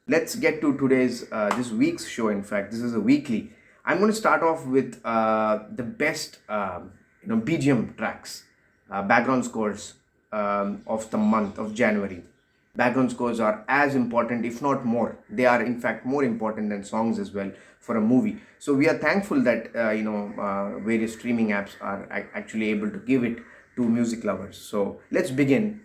Let's get to today's, this week's show. In fact, this is a weekly. I'm going to start off with the best, BGM tracks, background scores of the month of January. Background scores are as important, if not more. They are, in fact, more important than songs as well for a movie. So we are thankful that various streaming apps are actually able to give it to music lovers. So let's begin.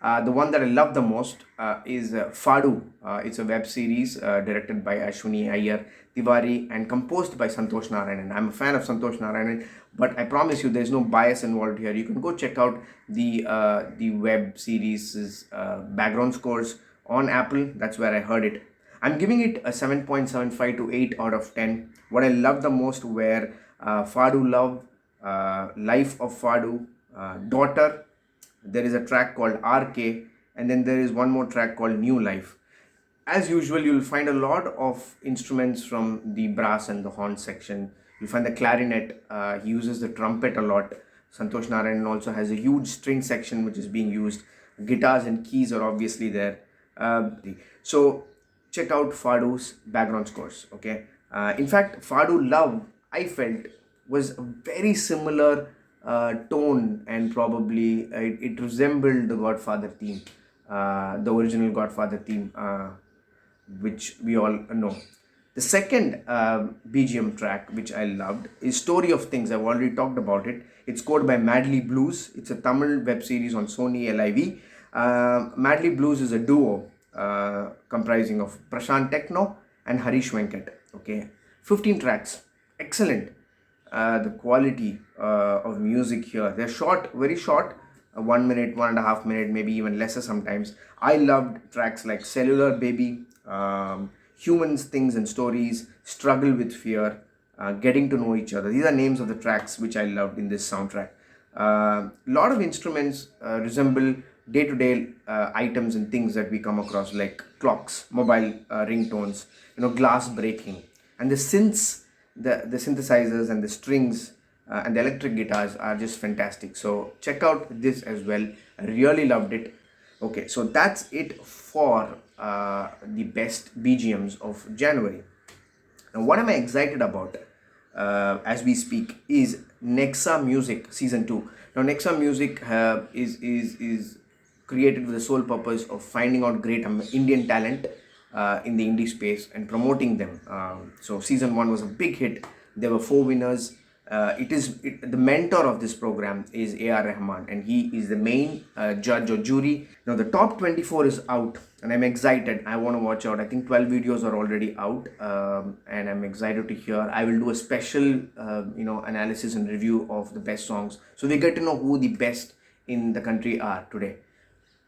The one that I love the most is FAADU. It's a web series directed by Ashwini Iyer Tiwari and composed by Santosh Narayanan. I'm a fan of Santosh Narayanan, but I promise you there's no bias involved here. You can go check out the web series' background scores on Apple. That's where I heard it. I'm giving it a 7.75 to 8 out of 10. What I love the most were FAADU Love, Life of FAADU, Daughter. There is a track called RK, and then there is one more track called New Life. As usual, you'll find a lot of instruments from the brass and the horn section. You'll find the clarinet. He uses the trumpet a lot. Santosh Narayanan also has a huge string section which is being used. Guitars and keys are obviously there. So check out FAADU's background scores. Okay. In fact, FAADU Love, I felt, was a very similar tone, and probably it resembled the Godfather theme, the original Godfather theme, which we all know. The second BGM track which I loved is Story of Things. I've already talked about it. It's scored by Madly Blues. It's a Tamil web series on Sony LIV. Madly Blues is a duo comprising of Prashant Techno and Harish Venkat. Okay, 15 tracks. Excellent. The quality of music here. They're short, very short, 1 minute, 1.5 minute, maybe even lesser sometimes. I loved tracks like Cellular Baby, Humans, Things and Stories, Struggle with Fear, Getting to Know Each Other. These are names of the tracks which I loved in this soundtrack. A lot of instruments resemble day-to-day items and things that we come across, like clocks, mobile ringtones, glass breaking, and the synths. The synthesizers and the strings and the electric guitars are just fantastic. So check out this as well. I really loved it. Okay, so that's it for the best BGMs of January. Now, what am I excited about as we speak is NEXA Music Season 2. Now, NEXA Music is created with the sole purpose of finding out great Indian talent in the indie space and promoting them. So season 1 was a big hit. There were 4 winners. The mentor of this program is A.R. Rahman, and he is the main judge or jury. Now the top 24 is out, and I'm excited. I want to watch out. I think 12 videos are already out, and I'm excited to hear. I will do a special analysis and review of the best songs, so we get to know who the best in the country are today.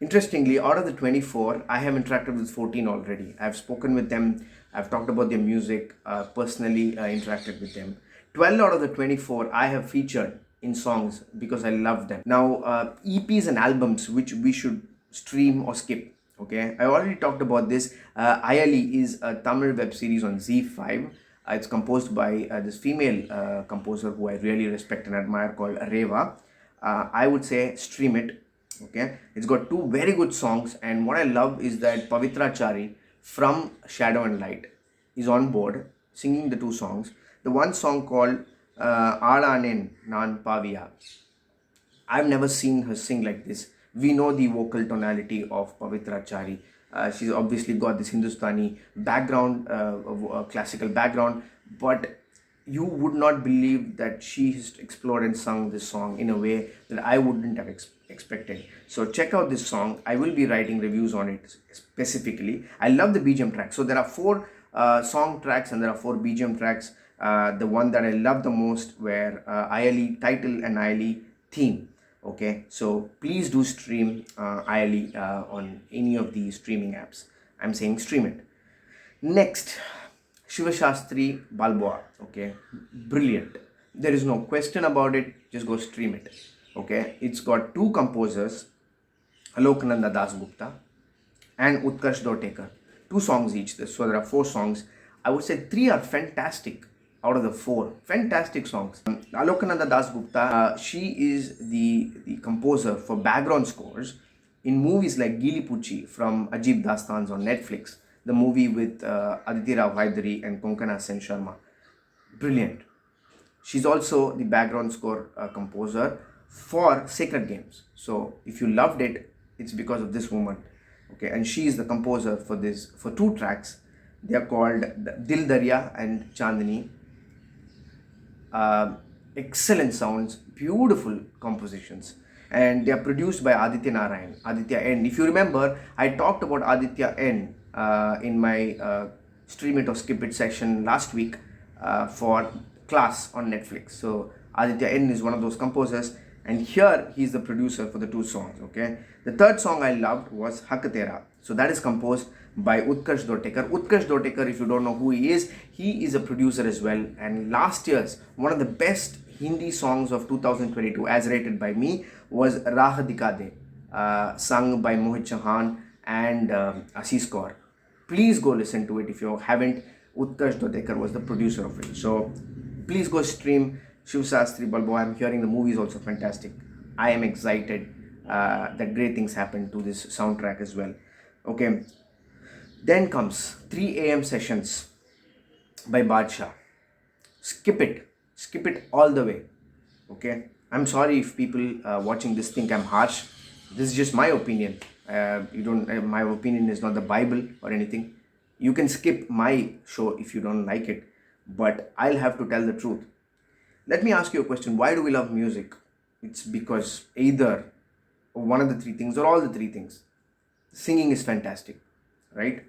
Interestingly, out of the 24, I have interacted with 14 already. I've spoken with them. I've talked about their music, personally interacted with them. 12 out of the 24, I have featured in songs because I love them. Now, EPs and albums which we should stream or skip. Okay, I already talked about this. AYALI is a Tamil web series on ZEE5. It's composed by this female composer who I really respect and admire, called Reva. I would say stream it. Okay, it's got 2 very good songs, and what I love is that Pavitra Chari from Shadow and Light is on board singing the 2 songs. The one song called Aalanen Naan Paviya, I've never seen her sing like this. We know the vocal tonality of Pavitra Chari. She's obviously got this Hindustani background, classical background, but you would not believe that she has explored and sung this song in a way that I wouldn't have expected. So check out this song. I will be writing reviews on it specifically. I love the BGM track. So there are 4 song tracks and there are 4 BGM tracks. The one that I love the most were AYALI title and AYALI theme. Okay, so please do stream AYALI on any of the streaming apps. I'm saying stream it. Next, SHASTRI BALBOA. Okay, brilliant. There is no question about it. Just go stream it. Okay, it's got 2 composers, Alokananda Dasgupta and Utkarsh Dotekar. 2 songs each. So there are 4 songs. I would say 3 are fantastic out of the 4. Fantastic songs. Alokananda Dasgupta, she is the composer for background scores in movies like Gili Pucci from Ajib Dastans on Netflix. the movie with Aditi Rao Hydari and Konkana Sen Sharma. Brilliant. She's also the background score composer for Sacred Games. So if you loved it, it's because of this woman. Okay, and she is the composer for this, for 2 tracks. They are called Dil Darya and Chandni. Excellent sounds, beautiful compositions, and they are produced by Aditya N. If you remember, I talked about Aditya N in my Stream It or Skip It section last week for Class on Netflix. So Aditya N is one of those composers, and here he's the producer for the 2 songs. Okay, the 3rd song I loved was Hak Tera. So that is composed by Utkarsh Dhotekar. Utkarsh Dhotekar, if you don't know who he is a producer as well. And last year's one of the best Hindi songs of 2022, as rated by me, was Raah Dikha De, sung by Mohit Chauhan and Ashish Kaur. Please go listen to it if you haven't. Utkarsh Dhotekar was the producer of it. So please go stream SHIV SHASTRI BALBOA. I'm hearing the movie is also fantastic. I am excited that great things happen to this soundtrack as well. Okay, then comes 3 a.m. sessions by Badshah. Skip it all the way. Okay, I'm sorry if people watching this think I'm harsh. This is just my opinion. My opinion is not the Bible or anything. You can skip my show if you don't like it, but I'll have to tell the truth. Let me ask you a question. Why do we love music? It's because either one of the 3 things or all the 3 things. Singing is fantastic, right?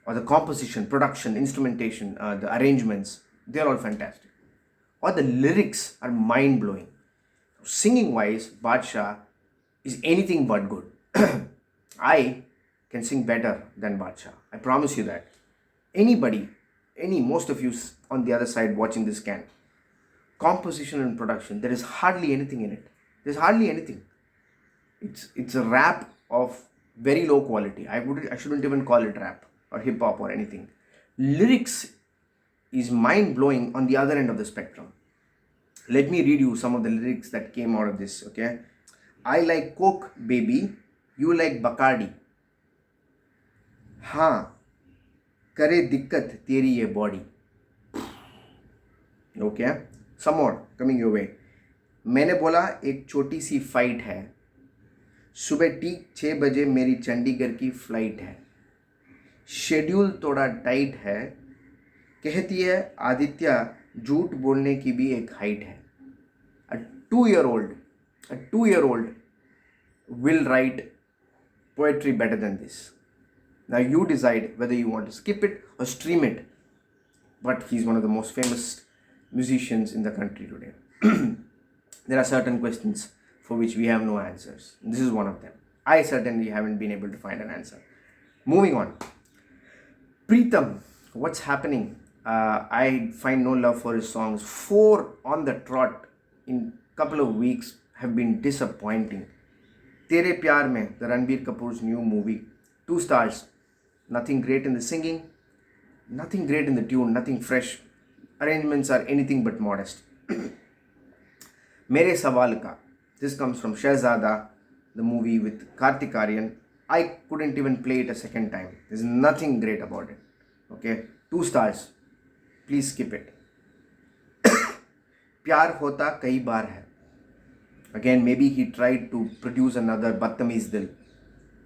Or the composition, production, instrumentation, the arrangements, they're all fantastic. Or the lyrics are mind-blowing. Singing wise, Badshah is anything but good. I can sing better than Badshah. I promise you that. Most of you on the other side watching this can. Composition and production, there is hardly anything in it. There's hardly anything. It's a rap of very low quality. I shouldn't even call it rap or hip hop or anything. Lyrics is mind-blowing on the other end of the spectrum. Let me read you some of the lyrics that came out of this. Okay, I like Coke, baby. You like Bacardi. हाँ करे दिक्कत तेरी ये body. Okay, some more coming your way. मैंने बोला एक छोटी सी fight है. सुबह ठीक 6 बजे मेरी चंडीगढ़ की फ्लाइट है. शेड्यूल थोड़ा टाइट है. कहती है आदित्य झूठ बोलने की भी एक हाइट है. A 2-year-old will write poetry better than this. Now you decide whether you want to skip it or stream it. But he's one of the most famous musicians in the country today. There are certain questions for which we have no answers. This is one of them. I certainly haven't been able to find an answer. Moving on. Pritam, what's happening? I find no love for his songs. 4 on the trot in couple of weeks have been disappointing. Tere Pyaar Mein, the Ranbir Kapoor's new movie, 2 stars. Nothing great in the singing, nothing great in the tune, nothing fresh. Arrangements are anything but modest. Mere Sawaal Ka. This comes from Shehzada, the movie with Kartik Aaryan. I couldn't even play it a second time. There's nothing great about it. Okay, 2 stars. Please skip it. Pyaar Hota Kayi Baar Hai. Again, maybe he tried to produce another Badtameez Dil.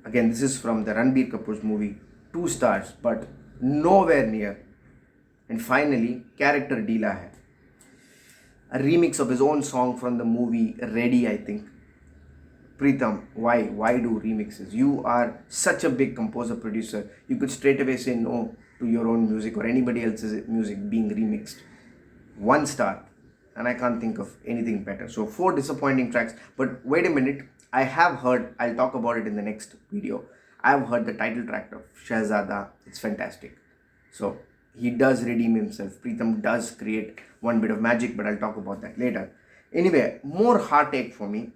Again, this is from the Ranbir Kapoor's movie. 2 stars, but nowhere near. And finally, Character Dheela Hai. A remix of his own song from the movie Ready, I think. Pritam, why? Why do remixes? You are such a big composer, producer. You could straight away say no to your own music or anybody else's music being remixed. 1 star. And I can't think of anything better. So 4 disappointing tracks. But wait a minute. I have heard, I'll talk about it in the next video. I have heard the title track of Shehzada. It's fantastic. So he does redeem himself. Pritam does create one bit of magic, but I'll talk about that later. Anyway, more heartache for me.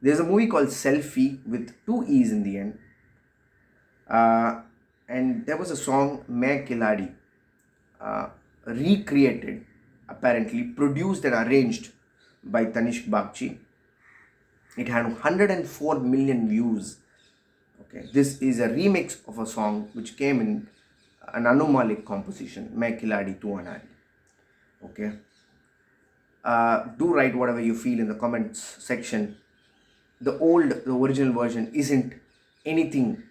There's a movie called Selfie with 2 E's in the end. And there was a song, Main Khiladi, recreated, apparently produced and arranged by Tanishq Bagchi. It had 104 million views. Okay, this is a remix of a song which came in an Anu Mallik composition, Main Khiladi Tu Anari. Okay, do write whatever you feel in the comments section. The original version isn't anything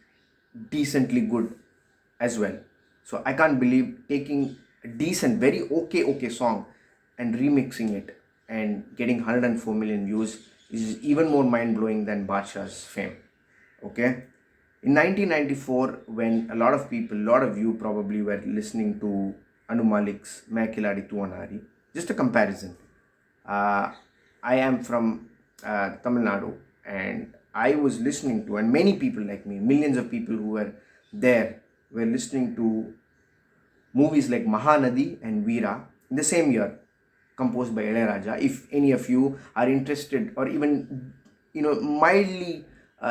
decently good as well. So I can't believe taking a decent, very okay song and remixing it and getting 104 million views is even more mind-blowing than Badshah's fame. Okay. In 1994, when a lot of you probably were listening to Anu Mallik's Main Khiladi Tu Anari, just a comparison. I am from Tamil Nadu, and I was listening to, and many people like me, millions of people who were there, were listening to movies like Mahanadhi and VEERA in the same year, composed by Raja. If any of you are interested or even mildly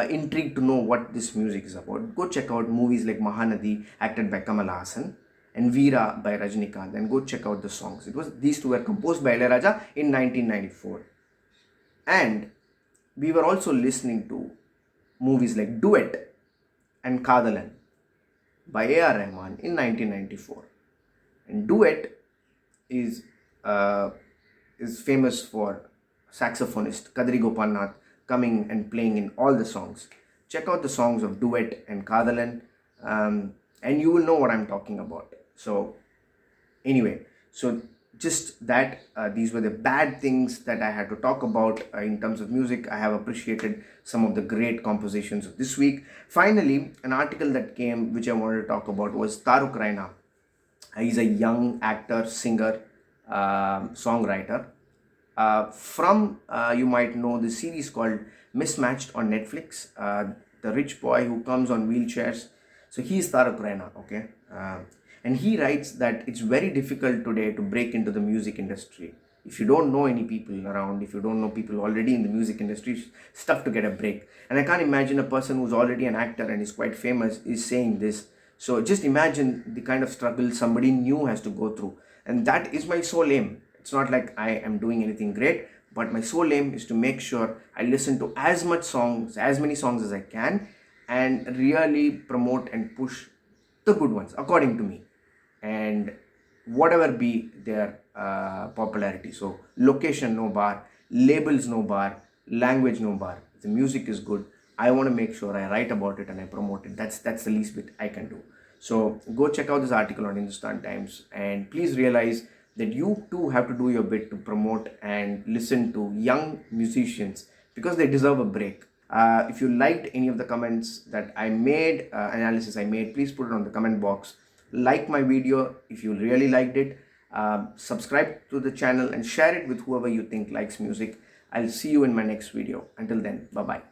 intrigued to know what this music is about, go check out movies like Mahanadhi, acted by Kamal Hassan, and VEERA by Rajnikant, and go check out the songs. These two were composed by Raja in 1994. And we were also listening to movies like DUET and KADHALAN by A.R. Rahman in 1994. And DUET is famous for saxophonist Kadri Gopalnath coming and playing in all the songs. Check out the songs of DUET and KADHALAN, and you will know what I'm talking about. So anyway, so just that, these were the bad things that I had to talk about in terms of music. I have appreciated some of the great compositions of this week. Finally, an article that came which I wanted to talk about was Taaruk Raina. He's a young actor, singer, songwriter. You might know the series called Mismatched on Netflix. The rich boy who comes on wheelchairs. So he's Taaruk Raina, okay? And he writes that it's very difficult today to break into the music industry. If you don't know any people around, if you don't know people already in the music industry, it's tough to get a break. And I can't imagine a person who's already an actor and is quite famous is saying this. So just imagine the kind of struggle somebody new has to go through. And that is my sole aim. It's not like I am doing anything great, but my sole aim is to make sure I listen to as many songs as I can, and really promote and push the good ones according to me, and whatever be their popularity. So location no bar, labels no bar, language no bar. If the music is good, I want to make sure I write about it and I promote it. That's the least bit I can do. So go check out this article on Hindustan Times, and please realize that you too have to do your bit to promote and listen to young musicians, because they deserve a break. If you liked any of the comments that I made, analysis I made, please put it on the comment box. Like my video if you really liked it. Subscribe to the channel and share it with whoever you think likes music. I'll see you in my next video. Until then, bye-bye.